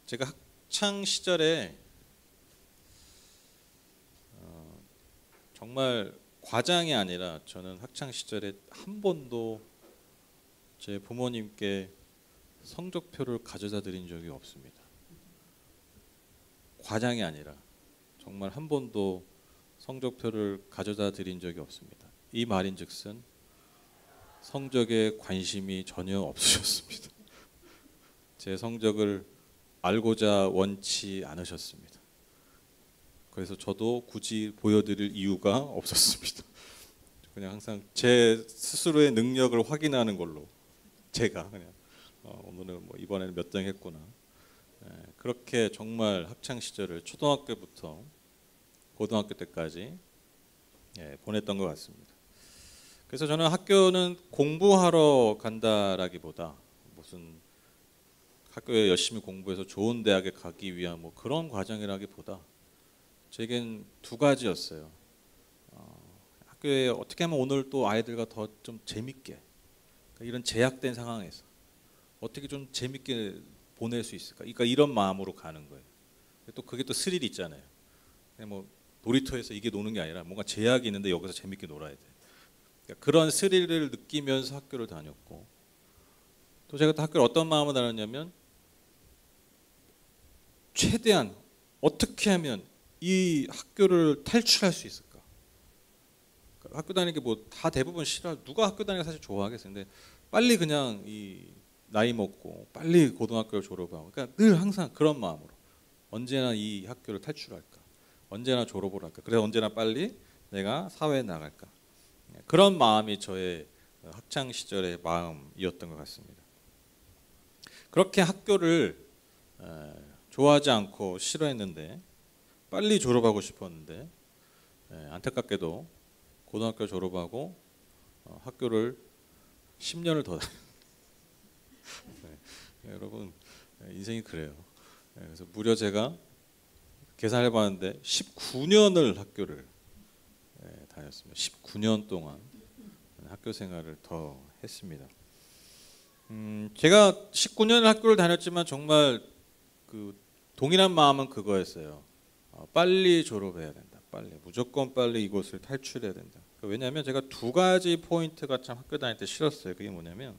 제가 학창 시절에 정말 과장이 아니라 저는 학창 시절에 한 번도 제 부모님께 성적표를 가져다 드린 적이 없습니다. 과장이 아니라 정말 한 번도 성적표를 가져다 드린 적이 없습니다. 이 말인즉슨 성적에 관심이 전혀 없으셨습니다. 제 성적을 알고자 원치 않으셨습니다. 그래서 저도 굳이 보여드릴 이유가 없었습니다. 그냥 항상 제 스스로의 능력을 확인하는 걸로 제가 그냥 오늘은 뭐 이번에는 몇 등 했구나. 그렇게 정말 학창 시절을 초등학교부터 고등학교 때까지 보냈던 것 같습니다. 그래서 저는 학교는 공부하러 간다라기보다 무슨 학교에 열심히 공부해서 좋은 대학에 가기 위한 뭐 그런 과정이라기보다 제겐 두 가지였어요. 학교에 어떻게 하면 오늘 또 아이들과 더 좀 재밌게, 그러니까 이런 제약된 상황에서 어떻게 좀 재밌게 보낼 수 있을까? 그러니까 이런 마음으로 가는 거예요. 또 그게 또 스릴이 있잖아요. 그냥 뭐 놀이터에서 이게 노는 게 아니라 뭔가 제약이 있는데 여기서 재밌게 놀아야 돼. 그러니까 그런 스릴을 느끼면서 학교를 다녔고, 또 제가 또 학교를 어떤 마음으로 다녔냐면 최대한 어떻게 하면 이 학교를 탈출할 수 있을까? 그러니까 학교 다니는 게 뭐 다 대부분 싫어. 누가 학교 다니는 거 사실 좋아하겠어요. 근데 빨리 그냥 이 나이 먹고 빨리 고등학교를 졸업하고, 그러니까 늘 항상 그런 마음으로 언제나 이 학교를 탈출할까, 언제나 졸업을 할까, 그래서 언제나 빨리 내가 사회에 나갈까, 그런 마음이 저의 학창 시절의 마음이었던 것 같습니다. 그렇게 학교를 좋아하지 않고 싫어했는데 빨리 졸업하고 싶었는데 안타깝게도 고등학교 졸업하고 학교를 10년을 더 여러분 인생이 그래요. 그래서 무려 제가 계산해봤는데 19년을 학교를 다녔습니다. 19년 동안 학교 생활을 더 했습니다. 제가 19년을 학교를 다녔지만 정말 그 동일한 마음은 그거였어요. 빨리 졸업해야 된다. 빨리 무조건 빨리 이곳을 탈출해야 된다. 왜냐하면 제가 두 가지 포인트가 참 학교 다닐 때 싫었어요. 그게 뭐냐면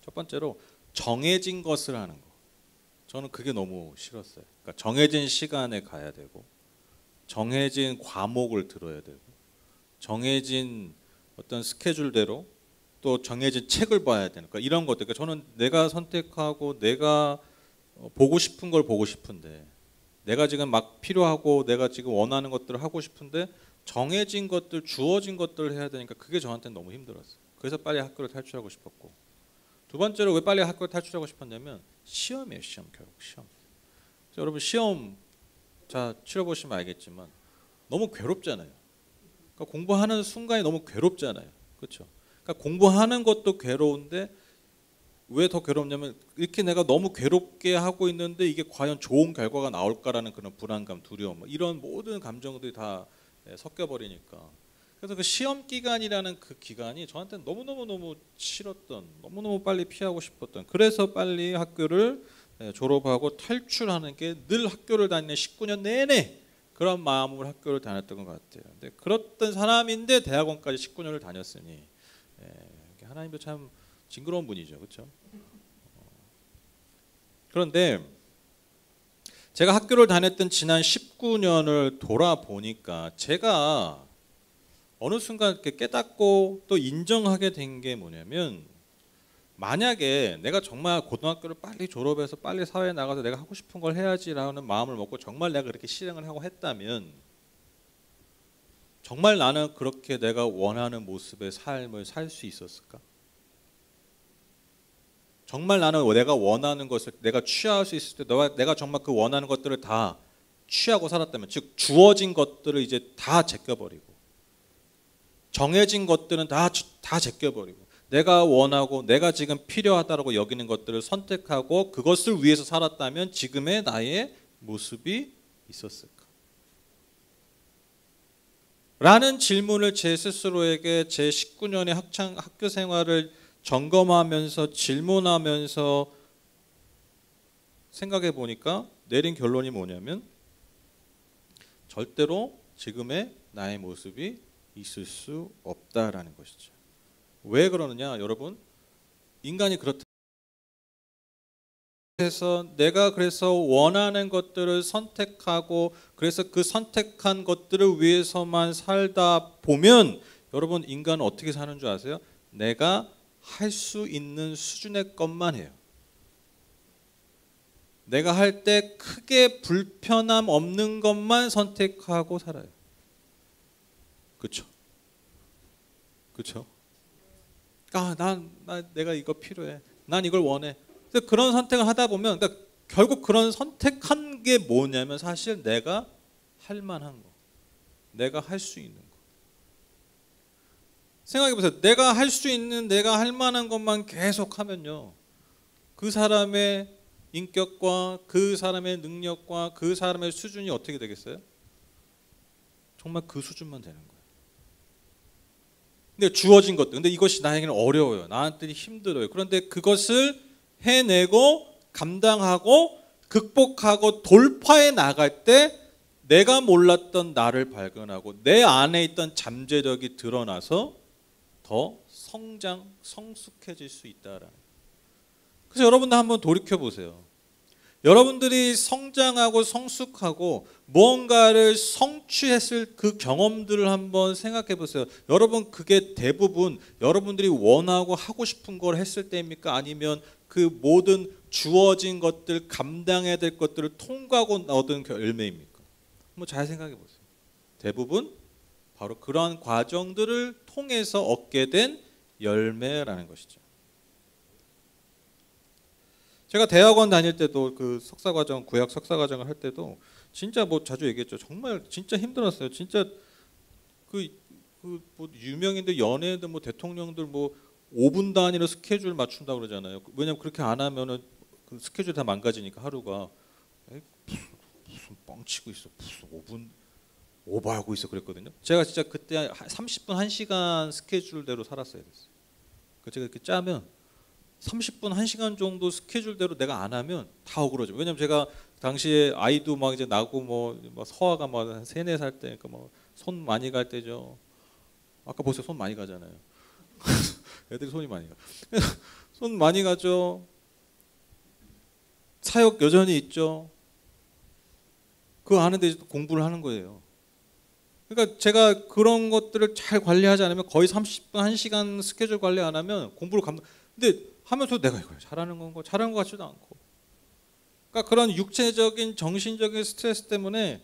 첫 번째로 정해진 것을 하는 거. 저는 그게 너무 싫었어요. 그러니까 정해진 시간에 가야 되고, 정해진 과목을 들어야 되고, 정해진 어떤 스케줄대로 또 정해진 책을 봐야 되는, 그러니까 이런 것들. 그러니까 저는 내가 선택하고 내가 보고 싶은 걸 보고 싶은데, 내가 지금 막 필요하고 내가 지금 원하는 것들을 하고 싶은데 정해진 것들, 주어진 것들을 해야 되니까 그게 저한테는 너무 힘들었어요. 그래서 빨리 학교를 탈출하고 싶었고, 두 번째로 왜 빨리 학교를 탈출하고 싶었냐면 시험이에요. 시험, 결국 시험. 여러분 시험 자 치러보시면 알겠지만 너무 괴롭잖아요. 그러니까 공부하는 순간이 너무 괴롭잖아요. 그렇죠? 그러니까 공부하는 것도 괴로운데 왜 더 괴롭냐면 이렇게 내가 너무 괴롭게 하고 있는데 이게 과연 좋은 결과가 나올까라는 그런 불안감, 두려움, 이런 모든 감정들이 다 섞여버리니까. 그래서 그 시험 기간이라는 그 기간이 저한테는 너무너무 싫었던, 너무너무 빨리 피하고 싶었던, 그래서 빨리 학교를 졸업하고 탈출하는 게 늘 학교를 다니는 19년 내내 그런 마음으로 학교를 다녔던 것 같아요. 근데 그렇던 사람인데 대학원까지 19년을 다녔으니 하나님도 참 징그러운 분이죠. 그렇죠? 그런데 제가 학교를 다녔던 지난 19년을 돌아보니까 제가 어느 순간 이렇게 깨닫고 또 인정하게 된 게 뭐냐면, 만약에 내가 정말 고등학교를 빨리 졸업해서 빨리 사회에 나가서 내가 하고 싶은 걸 해야지라는 마음을 먹고 정말 내가 그렇게 실행을 하고 했다면 정말 나는 그렇게 내가 원하는 모습의 삶을 살 수 있었을까? 정말 나는 내가 원하는 것을 내가 취할 수 있을 때 내가 정말 그 원하는 것들을 다 취하고 살았다면, 즉 주어진 것들을 이제 다 제껴버리고 정해진 것들은 다 제껴버리고 내가 원하고 내가 지금 필요하다고 여기는 것들을 선택하고 그것을 위해서 살았다면 지금의 나의 모습이 있었을까? 라는 질문을 제 스스로에게 제 19년의 학교 생활을 점검하면서 질문하면서 생각해 보니까 내린 결론이 뭐냐면 절대로 지금의 나의 모습이 있을 수 없다라는 것이죠. 왜 그러느냐, 여러분? 인간이 그렇다 해서 내가 그래서 원하는 것들을 선택하고 그래서 그 선택한 것들을 위해서만 살다 보면 여러분, 인간은 어떻게 사는 줄 아세요? 내가 할 수 있는 수준의 것만 해요. 내가 할 때 크게 불편함 없는 것만 선택하고 살아요. 그렇죠? 그렇죠? 내가 이거 필요해. 난 이걸 원해. 그래서 그런 선택을 하다 보면, 그러니까 결국 그런 선택한 게 뭐냐면 사실 내가 할 만한 거, 내가 할 수 있는 거. 생각해 보세요. 내가 할 수 있는, 내가 할 만한 것만 계속 하면요, 그 사람의 인격과 그 사람의 능력과 그 사람의 수준이 어떻게 되겠어요? 정말 그 수준만 되는 거예요. 근데 주어진 것들, 근데 이것이 나에게는 어려워요. 나한테 힘들어요. 그런데 그것을 해내고 감당하고 극복하고 돌파해 나갈 때 내가 몰랐던 나를 발견하고 내 안에 있던 잠재력이 드러나서 더 성숙해질 수 있다라는. 그래서 여러분들 한번 돌이켜 보세요. 여러분들이 성장하고 성숙하고 무언가를 성취했을 그 경험들을 한번 생각해 보세요. 여러분, 그게 대부분 여러분들이 원하고 하고 싶은 걸 했을 때입니까? 아니면 그 모든 주어진 것들, 감당해야 될 것들을 통과하고 얻은 열매입니까? 한번 잘 생각해 보세요. 대부분 바로 그러한 과정들을 통해서 얻게 된 열매라는 것이죠. 제가 대학원 다닐 때도 그 석사과정, 구약 석사과정을 할 때도 진짜 뭐 자주 얘기했죠. 정말 진짜 힘들었어요. 진짜 뭐 유명인들, 연예인들, 뭐 대통령들 뭐 5분 단위로 스케줄 맞춘다고 그러잖아요. 왜냐면 그렇게 안 하면은 그 스케줄 다 망가지니까 하루가. 무슨 뻥치고 있어. 무슨 5분 오버하고 있어 그랬거든요. 제가 진짜 그때 30분 1시간 스케줄대로 살았어야 됐어요. 제가 이렇게 짜면 30분 1시간 정도 스케줄대로 내가 안 하면 다 억울하죠. 왜냐면 제가 당시에 아이도 막 이제 나고 뭐 서아가 막 한 3, 4살 때 그 뭐 손 많이 갈 때죠. 아까 보세요. 손 많이 가잖아요. 애들이 손이 많이 가. 손 많이 가죠. 사역 여전히 있죠. 그거 하는데 공부를 하는 거예요. 그러니까 제가 그런 것들을 잘 관리하지 않으면 거의 30분 1시간 스케줄 관리 안 하면 공부를 근데 하면서 내가 이걸 잘하는 건가? 잘하는 것 같지도 않고. 그러니까 그런 육체적인 정신적인 스트레스 때문에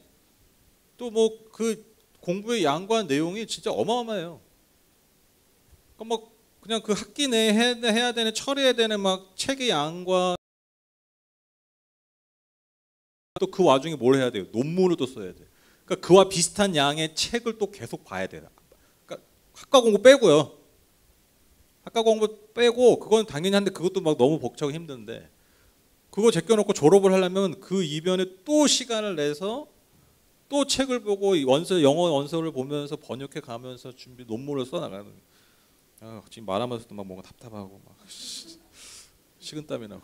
또 뭐 그 공부의 양과 내용이 진짜 어마어마해요. 그러니까 뭐 그냥 그 학기 내에 해야 되는, 처리해야 되는 막 책의 양과 또 그 와중에 뭘 해야 돼요? 논문을 또 써야 돼요. 그러니까 그와 비슷한 양의 책을 또 계속 봐야 돼요. 그러니까 학과 공부 빼고요. 학과 공부 빼고 그건 당연히 한데 그것도 막 너무 벅차고 힘든데 그거 제껴놓고 졸업을 하려면 그 이변에 또 시간을 내서 또 책을 보고 영어 원서를 보면서 번역해 가면서 논문을 써나가는. 지금 말하면서도 막 뭔가 답답하고 막 식은땀이 나고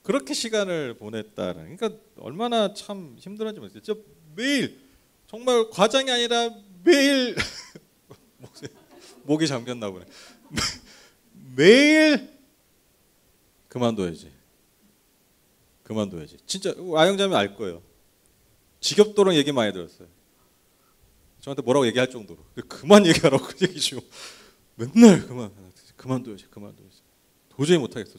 그렇게 시간을 보냈다는. 그러니까 얼마나 참 힘들었는지 모르겠어요. 진짜 매일, 정말 과장이 아니라 매일 목이 잠겼나 보네. 매일 그만둬야지. 진짜 아영자면 알 거예요. 지겹도록 얘기 많이 들었어요. 저한테 뭐라고 얘기할 정도로. 그만 얘기하라고 그 얘기죠. 맨날 그만둬야지. 도저히 못하겠어.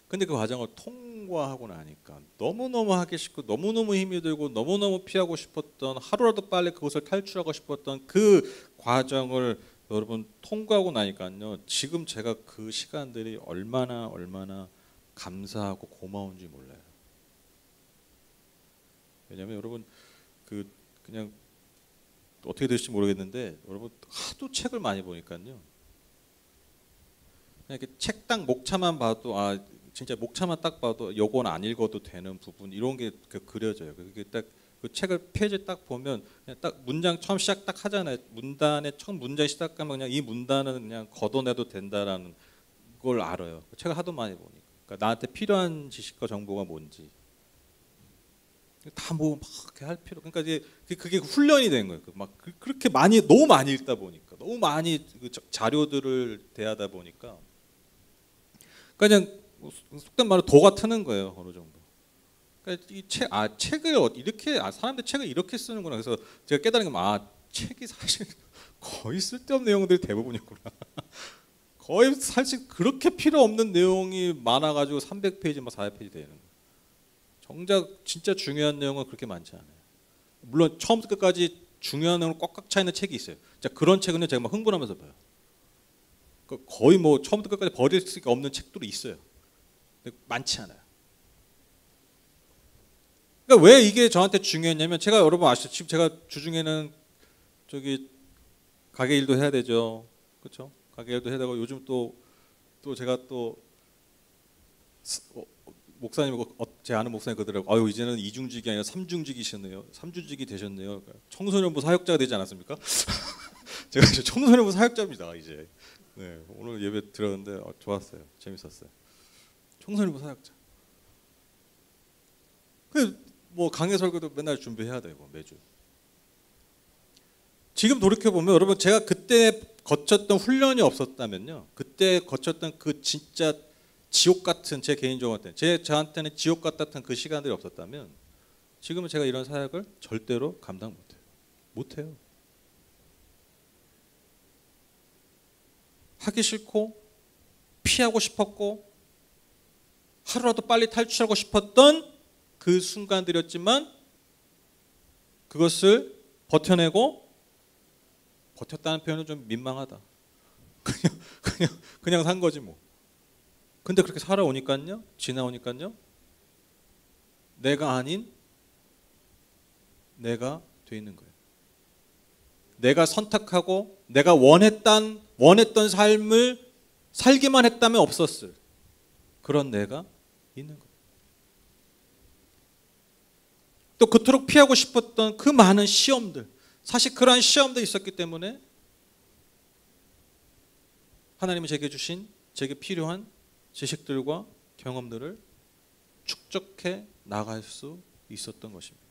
근데 그 과정을 통과하고 나니까 너무너무 하기 싫고 너무너무 힘이 들고 너무너무 피하고 싶었던, 하루라도 빨리 그것을 탈출하고 싶었던 그 과정을 여러분 통과하고 나니까요, 지금 제가 그 시간들이 얼마나 감사하고 고마운지 몰라요. 왜냐하면 여러분 그냥 어떻게 될지 모르겠는데 여러분 하도 책을 많이 보니까요, 그냥 이렇게 책당 목차만 봐도 진짜 목차만 딱 봐도 요건 안 읽어도 되는 부분 이런 게 그려져요. 그게 딱 그 책을 페이지 딱 보면 그냥 딱 문장 처음 시작 딱 하잖아요. 문단의 처음 문장 시작하면 그냥 이 문단은 그냥 걷어내도 된다라는 걸 알아요. 책을 하도 많이 보니까. 그러니까 나한테 필요한 지식과 정보가 뭔지 다 뭐 막 이렇게 할 필요. 그러니까 이제 그게 훈련이 된 거예요. 막 그렇게 많이 너무 많이 읽다 보니까 너무 많이 그 자료들을 대하다 보니까 그냥 속된 말로 도가 트는 거예요. 어느 정도. 그러니까 이 책을 이렇게 사람들 책을 이렇게 쓰는구나. 그래서 제가 깨달은 게 책이 사실 거의 쓸데없는 내용들이 대부분이구나. 거의 사실 그렇게 필요 없는 내용이 많아가지고 300페이지, 막 400페이지 되는 거예요. 정작 진짜 중요한 내용은 그렇게 많지 않아요. 물론 처음부터 끝까지 중요한 내용을 꽉꽉 차 있는 책이 있어요. 그런 책은 제가 막 흥분하면서 봐요. 거의 뭐 처음부터 끝까지 버릴 수가 없는 책들이 있어요. 근데 많지 않아요. 그러니까 왜 이게 저한테 중요했냐면 제가 여러분 아시죠? 지금 제가 주중에는 저기 가게 일도 해야 되죠. 그렇죠? 가게 일도 해야 되고 요즘 또 제가 또 목사님, 제 아는 목사님 그러더라고요. 이제는 이중직이 아니라 삼중직이셨네요. 삼중직이 되셨네요. 청소년부 사역자가 되지 않았습니까? 제가 이제 청소년부 사역자입니다. 이제. 네, 오늘 예배 들었는데 좋았어요. 재밌었어요. 청소년부 사역자. 뭐 강의 설교도 맨날 준비해야 되고 매주. 지금 돌이켜 보면 여러분 제가 그때 거쳤던 훈련이 없었다면요. 그때 거쳤던 그 진짜 지옥 같은 제 개인적으로 저한테는 지옥 같았던 그 시간들이 없었다면 지금은 제가 이런 사역을 절대로 감당 못해요. 하기 싫고 피하고 싶었고 하루라도 빨리 탈출하고 싶었던 그 순간들이었지만 그것을 버텼다는 표현은 좀 민망하다. 그냥 산 거지 뭐. 근데 그렇게 살아오니까요, 지나오니까요, 내가 아닌 내가 돼 있는 거예요. 내가 선택하고 내가 원했던 삶을 살기만 했다면 없었을 그런 내가 있는 거예요. 또 그토록 피하고 싶었던 그 많은 시험들, 사실 그러한 시험도 있었기 때문에 하나님이 제게 주신, 제게 필요한 지식들과 경험들을 축적해 나갈 수 있었던 것입니다.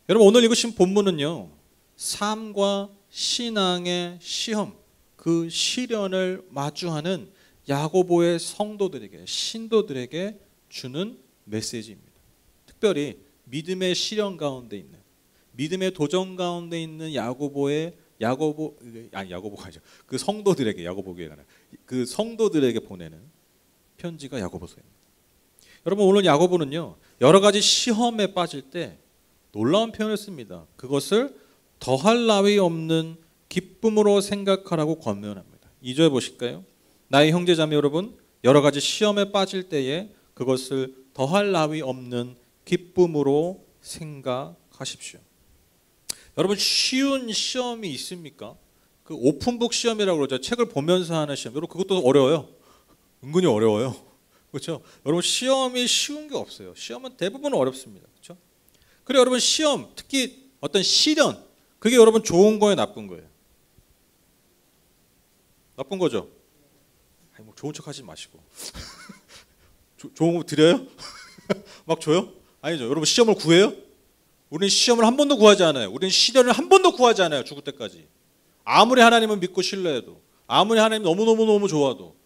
여러분 오늘 읽으신 본문은요, 삶과 신앙의 시험, 그 시련을 마주하는 야고보의 성도들에게, 신도들에게 주는 메시지입니다. 특별히 믿음의 시련 가운데 있는, 믿음의 도전 가운데 있는 그 성도들에게, 야고보교회가 아니라 그 성도들에게 보내는 편지가 야고보서입니다. 여러분 오늘 야고보는요, 여러 가지 시험에 빠질 때 놀라운 표현을 씁니다. 그것을 더할 나위 없는 기쁨으로 생각하라고 권면합니다. 2절 보실까요? 나의 형제자매 여러분, 여러 가지 시험에 빠질 때에 그것을 더할 나위 없는 기쁨으로 생각하십시오. 여러분 쉬운 시험이 있습니까? 그 오픈북 시험이라고 그러죠. 책을 보면서 하는 시험. 여러분 그것도 어려워요. 은근히 어려워요. 그렇죠? 여러분 시험이 쉬운 게 없어요. 시험은 대부분 어렵습니다. 그렇죠? 그리고 여러분 시험, 특히 어떤 시련, 그게 여러분 좋은 거예요, 나쁜 거예요? 나쁜 거죠? 뭐 좋은 척 하지 마시고. 좋은 거 드려요? 막 줘요? 아니죠. 여러분 시험을 구해요? 우리는 시험을 한 번도 구하지 않아요. 우리는 시련을 한 번도 구하지 않아요. 죽을 때까지. 아무리 하나님을 믿고 신뢰해도, 아무리 하나님 너무너무 좋아도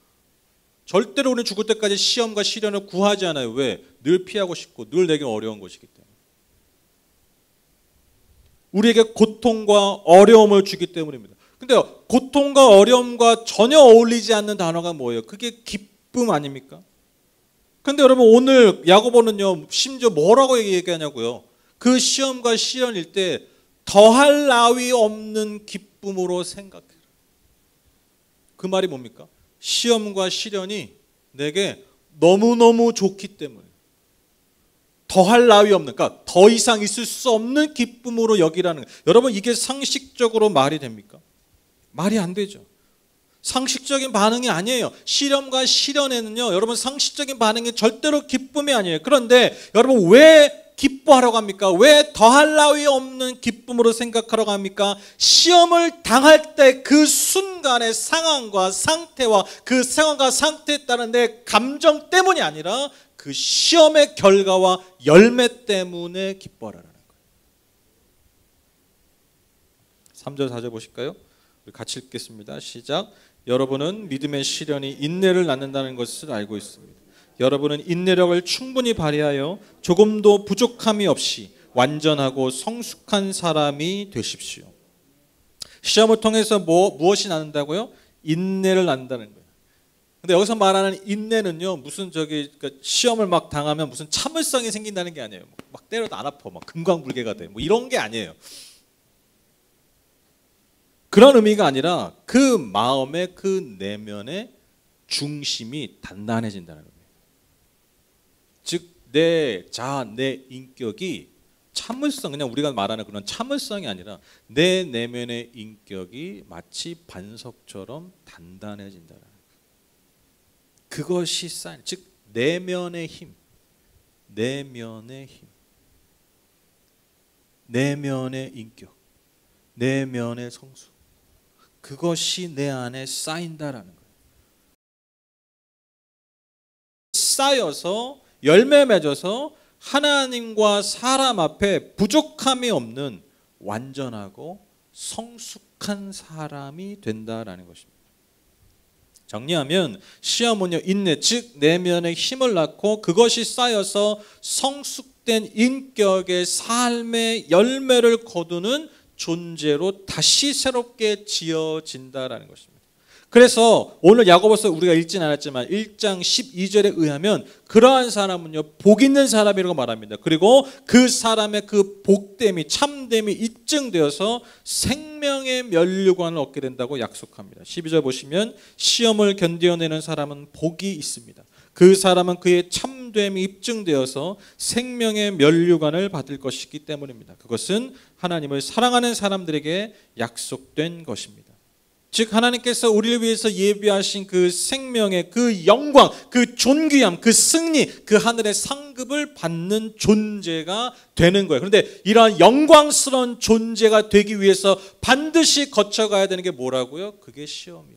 절대로 우리는 죽을 때까지 시험과 시련을 구하지 않아요. 왜? 늘 피하고 싶고 늘 내게 어려운 것이기 때문에. 우리에게 고통과 어려움을 주기 때문입니다. 근데 고통과 어려움과 전혀 어울리지 않는 단어가 뭐예요? 그게 기쁨 아닙니까? 근데 여러분 오늘 야고보는요, 심지어 뭐라고 얘기하냐고요? 그 시험과 시련일 때 더할 나위 없는 기쁨으로 생각해라. 그 말이 뭡니까? 시험과 시련이 내게 너무너무 좋기 때문에 더할 나위 없는, 그러니까 더 이상 있을 수 없는 기쁨으로 여기라는 거예요. 여러분 이게 상식적으로 말이 됩니까? 말이 안 되죠. 상식적인 반응이 아니에요. 시련과 시련에는요, 여러분 상식적인 반응이 절대로 기쁨이 아니에요. 그런데 여러분 왜 기뻐하라고 합니까? 왜 더할 나위 없는 기쁨으로 생각하라고 합니까? 시험을 당할 때 그 순간의 상황과 상태와 그 상황과 상태에 따른 내 감정 때문이 아니라 그 시험의 결과와 열매 때문에 기뻐하라는 거예요. 3절 4절 보실까요? 우리 같이 읽겠습니다. 시작. 여러분은 믿음의 시련이 인내를 낳는다는 것을 알고 있습니다. 여러분은 인내력을 충분히 발휘하여 조금도 부족함이 없이 완전하고 성숙한 사람이 되십시오. 시험을 통해서 무엇이 낳는다고요? 인내를 낳는다는 거예요. 근데 여기서 말하는 인내는요, 무슨 그러니까 시험을 막 당하면 무슨 참을성이 생긴다는 게 아니에요. 막 때려도 안 아파, 막 금강불개가 돼, 뭐 이런 게 아니에요. 그런 의미가 아니라 그 마음의 그 내면의 중심이 단단해진다는 거예요. 즉, 내 인격이 참을성, 그냥 우리가 말하는 그런 참을성이 아니라 내 내면의 인격이 마치 반석처럼 단단해진다는 거예요. 그것이 사인, 즉 내면의 힘, 내면의 힘, 내면의 인격, 내면의 성수, 그것이 내 안에 쌓인다라는 거예요. 쌓여서 열매 맺어서 하나님과 사람 앞에 부족함이 없는 완전하고 성숙한 사람이 된다라는 것입니다. 정리하면 시험은요, 인내, 즉 내면의 힘을 낳고 그것이 쌓여서 성숙된 인격의 삶의 열매를 거두는 존재로 다시 새롭게 지어진다라는 것입니다. 그래서 오늘 야고보서 우리가 읽진 않았지만 1장 12절에 의하면 그러한 사람은요, 복 있는 사람이라고 말합니다. 그리고 그 사람의 그 복됨이, 참됨이 입증되어서 생명의 면류관을 얻게 된다고 약속합니다. 12절 보시면 시험을 견뎌내는 사람은 복이 있습니다. 그 사람은 그의 참됨이 입증되어서 생명의 면류관을 받을 것이기 때문입니다. 그것은 하나님을 사랑하는 사람들에게 약속된 것입니다. 즉 하나님께서 우리를 위해서 예비하신 그 생명의 그 영광, 그 존귀함, 그 승리, 그 하늘의 상급을 받는 존재가 되는 거예요. 그런데 이러한 영광스러운 존재가 되기 위해서 반드시 거쳐가야 되는 게 뭐라고요? 그게 시험이라.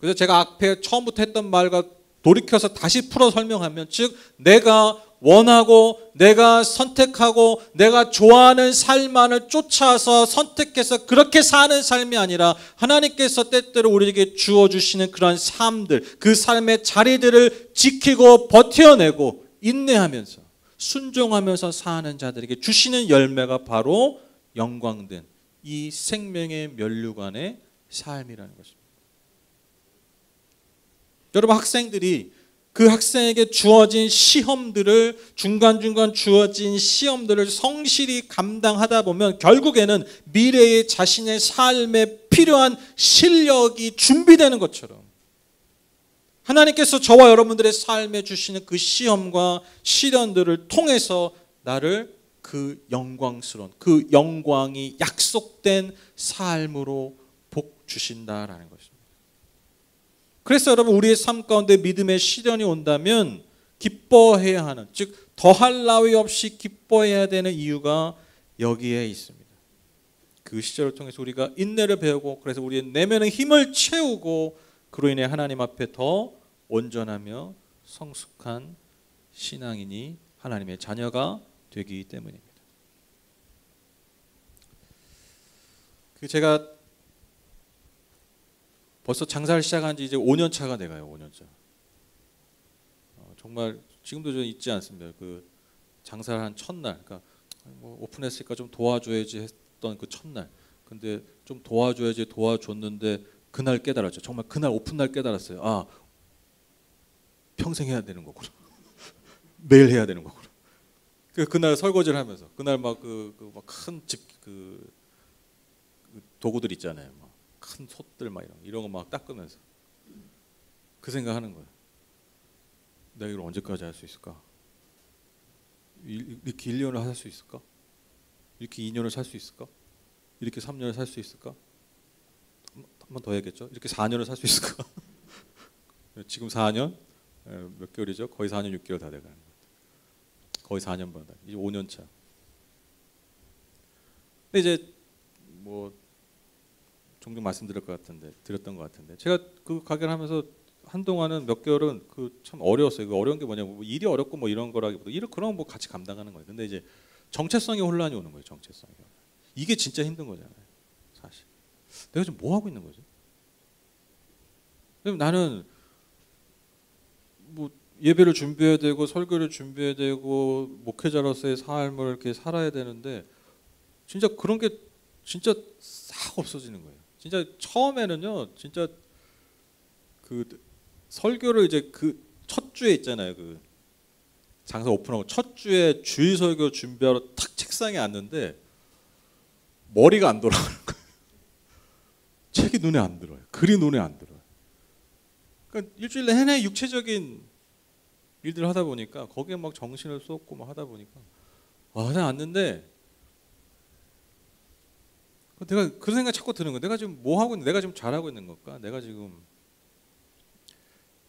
그래서 제가 앞에 처음부터 했던 말과 돌이켜서 다시 풀어 설명하면, 즉 내가 원하고 내가 선택하고 내가 좋아하는 삶만을 쫓아서 선택해서 그렇게 사는 삶이 아니라 하나님께서 때때로 우리에게 주어주시는 그런 삶들, 그 삶의 자리들을 지키고 버텨내고 인내하면서 순종하면서 사는 자들에게 주시는 열매가 바로 영광된 이 생명의 면류관의 삶이라는 것입니다. 여러분, 학생들이 그 학생에게 주어진 시험들을, 중간중간 주어진 시험들을 성실히 감당하다 보면 결국에는 미래의 자신의 삶에 필요한 실력이 준비되는 것처럼 하나님께서 저와 여러분들의 삶에 주시는 그 시험과 시련들을 통해서 나를 그 영광스러운, 그 영광이 약속된 삶으로 복 주신다라는 것입니다. 그래서 여러분, 우리의 삶 가운데 믿음의 시련이 온다면 기뻐해야 하는, 즉 더할 나위 없이 기뻐해야 되는 이유가 여기에 있습니다. 그 시절을 통해서 우리가 인내를 배우고, 그래서 우리의 내면의 힘을 채우고, 그로 인해 하나님 앞에 더 온전하며 성숙한 신앙인이 하나님의 자녀가 되기 때문입니다. 제가 벌써 장사를 시작한 지 이제 5년 차가 돼가요. 5년 차. 정말 지금도 좀 잊지 않습니다. 그 장사를 한 첫날, 그러니까 뭐 오픈했으니까 좀 도와줘야지 했던 그 첫날. 근데 좀 도와줘야지 도와줬는데 그날 깨달았죠. 정말 그날 오픈 날 깨달았어요. 아, 평생 해야 되는 거구나. 매일 해야 되는 거구나. 그날 설거지를 하면서, 그날 막 큰 집 그 도구들 있잖아요. 큰 솥들 막 이런 거 막 닦으면서 그 생각하는 거예요. 내가 이걸 언제까지 할 수 있을까? 이렇게 1년을 할 수 있을까? 이렇게 2년을 살 수 있을까? 이렇게 3년을 살 수 있을까? 한 번 더 해야겠죠? 이렇게 4년을 살 수 있을까? 지금 4년, 몇 개월이죠? 거의 4년 6개월 다 돼가는 것 같아요. 거의 4년 반, 이제 5년 차. 근데 이제 뭐 종종 드렸던 것 같은데 제가 그 가게를 하면서 한동안은 몇 개월은 그 참 어려웠어요. 그 어려운 게 뭐냐면 뭐 일이 어렵고 뭐 이런 거라기보다 일을 그런 뭐 같이 감당하는 거예요. 근데 이제 정체성의 혼란이 오는 거예요. 정체성이. 이게 진짜 힘든 거잖아요. 사실. 내가 지금 뭐 하고 있는 거지? 왜냐면 나는 뭐 예배를 준비해야 되고 설교를 준비해야 되고 목회자로서의 삶을 이렇게 살아야 되는데 진짜 그런 게 진짜 싹 없어지는 거예요. 진짜 처음에는요. 진짜 그 설교를 이제 그 첫 주에 있잖아요. 그 장사 오픈하고 첫 주에 주일 설교 준비하러 탁 책상에 앉는데 머리가 안 돌아가는 거예요. 책이 눈에 안 들어요. 글이 눈에 안 들어요. 그러니까 일주일 내내 육체적인 일들을 하다 보니까 거기에 막 정신을 쏟고 막 하다 보니까 그냥 앉는데 내가 그런 생각 자꾸 드는 거야. 내가 지금 뭐 하고 있는? 내가 지금 잘하고 있는 걸까? 내가 지금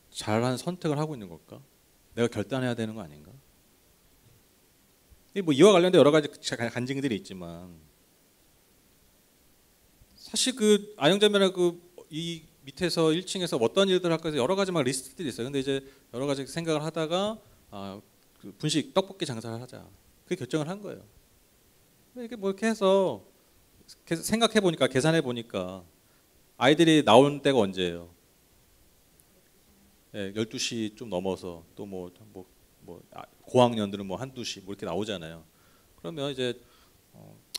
잘한 선택을 하고 있는 걸까? 내가 결단해야 되는 거 아닌가? 뭐 이와 관련된 여러 가지 간증들이 있지만 사실 그 아영자매나 이 밑에서 1층에서 어떤 일들 할까 해서 여러 가지 막 리스트들이 있어요. 근데 이제 여러 가지 생각을 하다가 그 분식 떡볶이 장사를 하자. 그 결정을 한 거예요. 이게 뭐 이렇게 해서 생각해 보니까 계산해 보니까 아이들이 나오는 때가 언제예요? 예, 12시 좀 넘어서 또 고학년들은 뭐 한두 시 뭐 이렇게 나오잖아요. 그러면 이제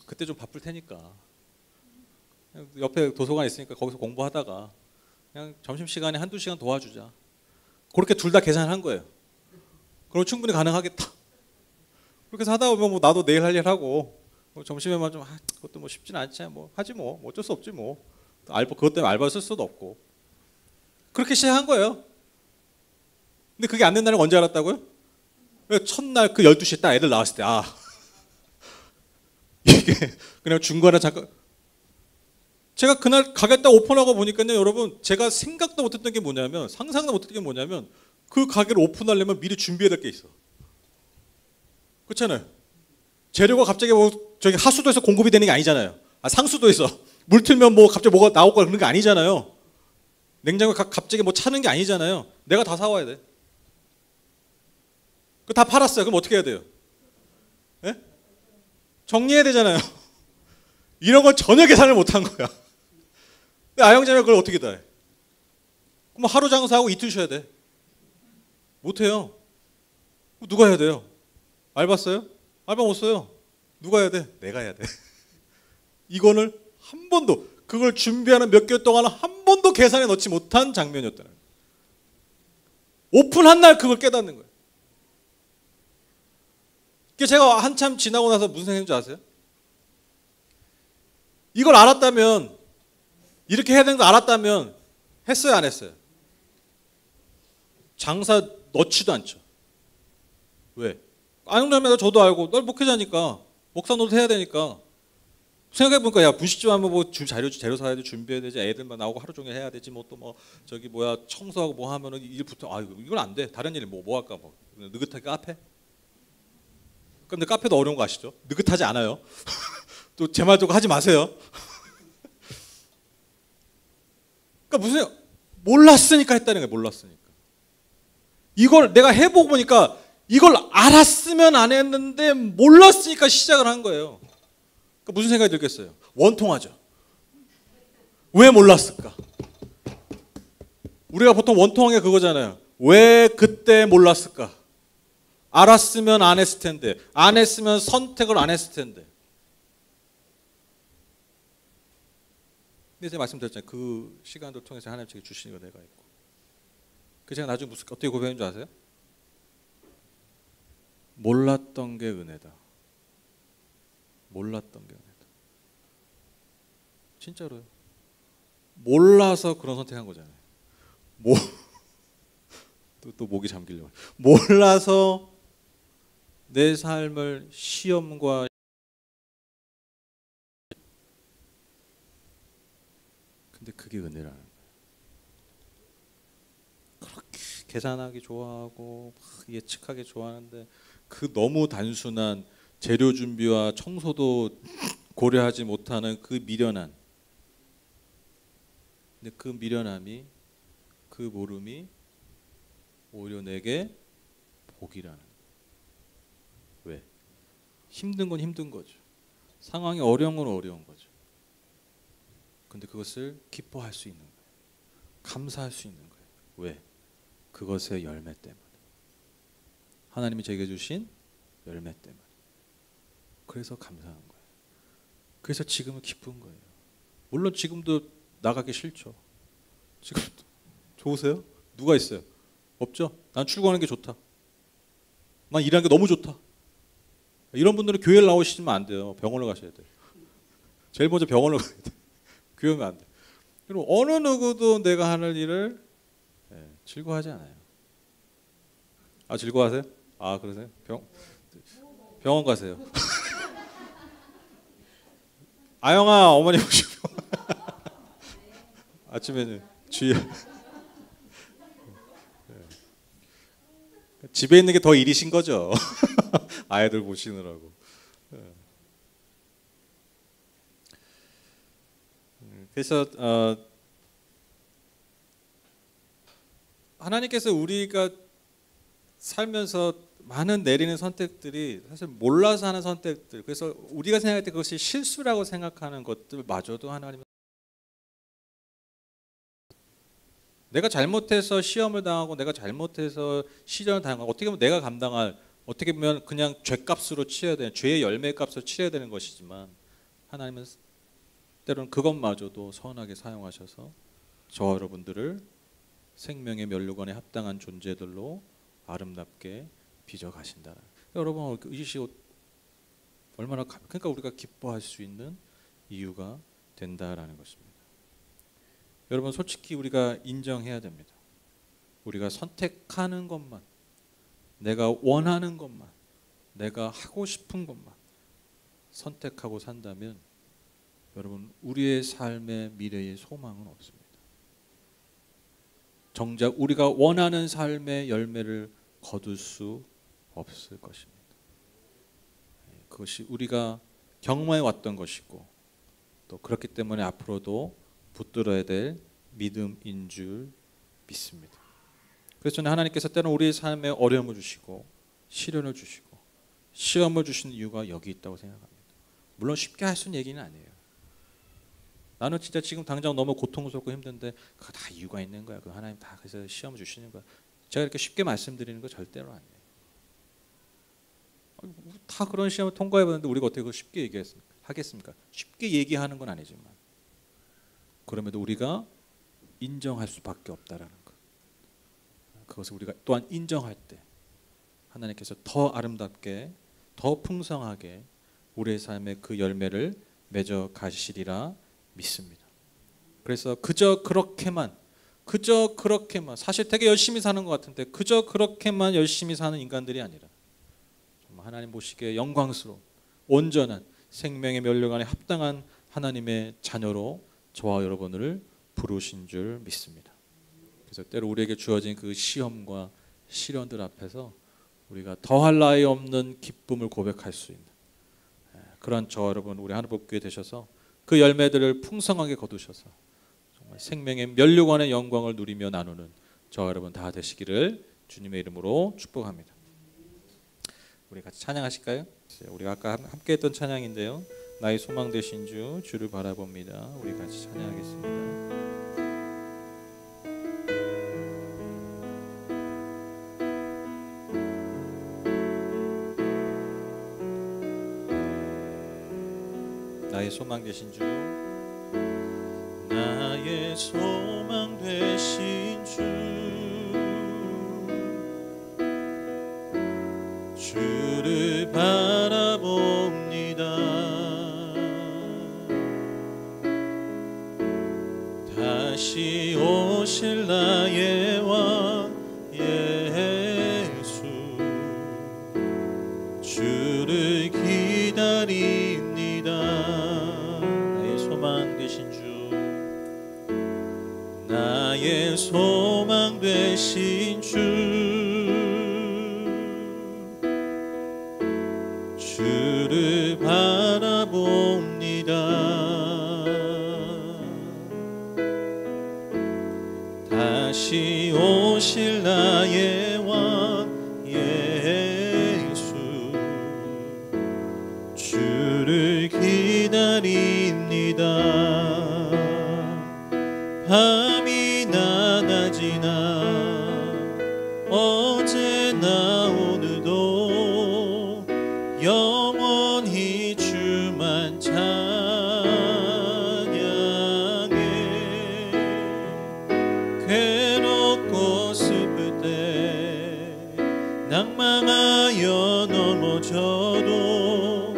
그때 좀 바쁠 테니까 옆에 도서관 있으니까 거기서 공부하다가 그냥 점심시간에 한두 시간 도와주자. 그렇게 둘 다 계산한 거예요. 그럼 충분히 가능하겠다. 그렇게 해서 하다 보면 뭐 나도 내일 할 일 하고 뭐 점심에만 좀 그것도 뭐 쉽진 않지 뭐 하지 뭐 어쩔 수 없지 뭐 그것 때문에 알바 쓸 수도 없고 그렇게 시작한 거예요. 근데 그게 안 된다는 건 언제 알았다고요? 첫날 그 12시에 딱 애들 나왔을 때 이게 그냥 중간에 잠깐 제가 그날 가게 딱 오픈하고 보니까요 여러분 제가 생각도 못했던 게 뭐냐면 상상도 못했던 게 뭐냐면 그 가게를 오픈하려면 미리 준비해야 될 게 있어. 그렇잖아요. 재료가 갑자기 뭐 저기 하수도에서 공급이 되는 게 아니잖아요. 상수도에서 물 틀면 뭐 갑자기 뭐가 나올 거야 그런 게 아니잖아요. 냉장고에 갑자기 뭐 차는 게 아니잖아요. 내가 다 사와야 돼. 그 다 팔았어요. 그럼 어떻게 해야 돼요? 예? 정리해야 되잖아요. 이런 걸 전혀 계산을 못한 거야. 근데 아영자매 그걸 어떻게 다 해? 그럼 하루 장사하고 이틀 쉬어야 돼. 못해요. 누가 해야 돼요? 알바 써요? 알바 못 써요. 누가 해야 돼? 내가 해야 돼. 이거를 한 번도 그걸 준비하는 몇 개월 동안 한 번도 계산에 넣지 못한 장면이었다는 거예요. 오픈한 날 그걸 깨닫는 거예요. 제가 한참 지나고 나서 무슨 생각인 줄 아세요? 이걸 알았다면 이렇게 해야 되는 거 알았다면 했어요 안 했어요? 장사 넣지도 않죠. 왜? 아영자매가 저도 알고 널 목회자니까 목사 노릇 해야 되니까 생각해보니까 야 분식집 하면 뭐 재료 사야 돼 준비해야 되지 애들만 나오고 하루 종일 해야 되지 뭐 또 뭐 저기 뭐야 청소하고 뭐 하면은 일부터 이건 안 돼. 다른 일 뭐 할까 뭐 느긋하게 카페? 근데 카페도 어려운 거 아시죠? 느긋하지 않아요. 또 제 말 듣고 하지 마세요. 그러니까 무슨 몰랐으니까 했다는 거예요. 몰랐으니까. 이걸 내가 해보고 보니까 이걸 알았으면 안 했는데 몰랐으니까 시작을 한 거예요. 그러니까 무슨 생각이 들겠어요? 원통하죠. 왜 몰랐을까? 우리가 보통 원통한 게 그거잖아요. 왜 그때 몰랐을까? 알았으면 안 했을 텐데, 안 했으면 선택을 안 했을 텐데. 근데 제가 말씀드렸잖아요. 그 시간을 통해서 하나님 제게 주시는 은혜가 있고. 그 제가 나중에 어떻게 고백한 줄 아세요? 몰랐던 게 은혜다. 몰랐던 게 은혜다. 진짜로요. 몰라서 그런 선택한 거잖아요. 또 목이 잠기려고. 몰라서 내 삶을 시험과 근데 그게 은혜라는 거예요. 그렇게 계산하기 좋아하고 막 예측하기 좋아하는데 그 너무 단순한 재료 준비와 청소도 고려하지 못하는 그 미련한, 근데 그 미련함이, 그 모름이 오히려 내게 복이라는. 왜? 힘든 건 힘든 거죠. 상황이 어려운 건 어려운 거죠. 근데 그것을 기뻐할 수 있는 거예요. 감사할 수 있는 거예요. 왜? 그것의 열매 때문에. 하나님이 제게 주신 열매 때문에. 그래서 감사한 거예요. 그래서 지금은 기쁜 거예요. 물론 지금도 나가기 싫죠. 지금 좋으세요? 누가 있어요? 없죠? 난 출근하는 게 좋다. 난 일하는 게 너무 좋다. 이런 분들은 교회를 나오시면 안 돼요. 병원을 가셔야 돼요. 제일 먼저 병원을 가야 돼요. 교회는 안 돼요. 그리고 어느 누구도 내가 하는 일을 즐거워하지 않아요. 아, 즐거워하세요? 아, 그러세요? 병원 가세요. 아영아, 어머니 오시고 아침에는 주의 집에 있는 게 더 일이신 거죠. 아이들 보시느라고. 그래서 하나님께서 우리가 살면서 많은 내리는 선택들이 사실 몰라서 하는 선택들, 그래서 우리가 생각할 때 그것이 실수라고 생각하는 것들마저도 하나님, 내가 잘못해서 시험을 당하고 내가 잘못해서 시련을 당하고 어떻게 보면 내가 감당할, 어떻게 보면 그냥 죄값으로 치러야 되는, 죄의 열매값으로 치러야 되는 것이지만 하나님은 때로는 그것마저도 선하게 사용하셔서 저와 여러분들을 생명의 면류관에 합당한 존재들로 아름답게 빚어 가신다. 여러분, 이것이 얼마나 그러니까 우리가 기뻐할 수 있는 이유가 된다라는 것입니다. 여러분, 솔직히 우리가 인정해야 됩니다. 우리가 선택하는 것만, 내가 원하는 것만, 내가 하고 싶은 것만 선택하고 산다면 여러분, 우리의 삶의 미래의 소망은 없습니다. 정작 우리가 원하는 삶의 열매를 거둘 수 없을 것입니다. 그것이 우리가 경험해 왔던 것이고 또 그렇기 때문에 앞으로도 붙들어야 될 믿음인 줄 믿습니다. 그래서 저는 하나님께서 때로는 우리의 삶에 어려움을 주시고 시련을 주시고 시험을 주시는 이유가 여기 있다고 생각합니다. 물론 쉽게 할 수 있는 얘기는 아니에요. 나는 진짜 지금 당장 너무 고통스럽고 힘든데 그거 다 이유가 있는 거야. 그 하나님 다 그래서 시험을 주시는 거야. 제가 이렇게 쉽게 말씀드리는 거 절대로 아니에요. 다 그런 시험을 통과해봤는데 우리가 어떻게 그걸 쉽게 하겠습니까? 쉽게 얘기하는 건 아니지만 그럼에도 우리가 인정할 수밖에 없다라는 것. 그것을 우리가 또한 인정할 때 하나님께서 더 아름답게, 더 풍성하게 우리의 삶에 그 열매를 맺어 가시리라 믿습니다. 그래서 그저 그렇게만 사실 되게 열심히 사는 것 같은데 그저 그렇게만 열심히 사는 인간들이 아니라 정말 하나님 보시기에 영광스러운 온전한 생명의 면류관에 합당한 하나님의 자녀로 저와 여러분을 부르신 줄 믿습니다. 그래서 때로 우리에게 주어진 그 시험과 시련들 앞에서 우리가 더할 나위 없는 기쁨을 고백할 수 있는 그런 저와 여러분 우리 하늘복교회 되셔서 그 열매들을 풍성하게 거두셔서 정말 생명의 면류관의 영광을 누리며 나누는 저와 여러분 다 되시기를 주님의 이름으로 축복합니다. 우리 같이 찬양하실까요? 우리가 아까 함께 했던 찬양인데요. 나의 소망 되신 주 주를 바라봅니다. 우리 같이 찬양하겠습니다. 나의 소망 되신 주, 나의 소망 되신 주, 주를 바라봅니다. 다시 오실 나의 왕 예수, 주를 기다립니다. 나의 소망 되신 주, 나의 나의 소망 되신 주를 바라봅니다. 다시 오실 나의 왕 예수, 주를 기다립니다. 밤이나 낮이나 어제나 오늘도 영원히 주만 찬양해. 괴롭고 슬플 때 낭망하여 넘어져도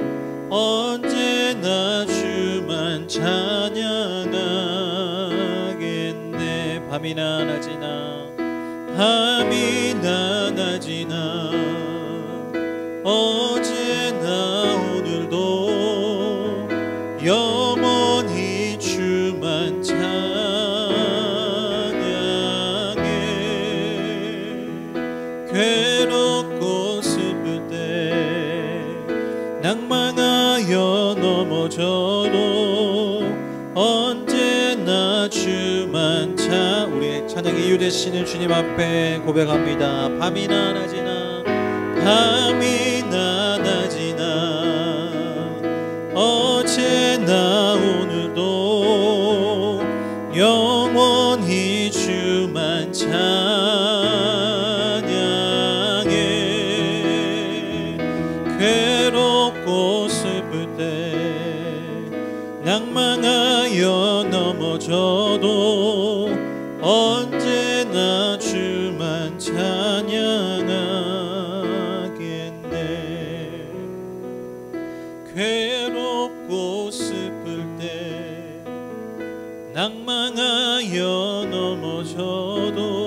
언제나 주만 찬양하겠네. 밤이나 낮이나 밤이나 낮이나 어제나 오늘도 영원히 주만 찬양해. 괴롭고 슬플 때 낭망하여 넘어져도 언제나 주만 우리의 찬양의 이유 되시는 주님 앞에 고백합니다. 밤이나 낮이나 밤이나 낮이나 어제나 오늘도 영원히 주만 찬양해. 괴롭고 슬플 때 낭망하여 넘어져도 언제나 주만 찬양하겠네. 괴롭고 슬플 때 낭망하여 넘어져도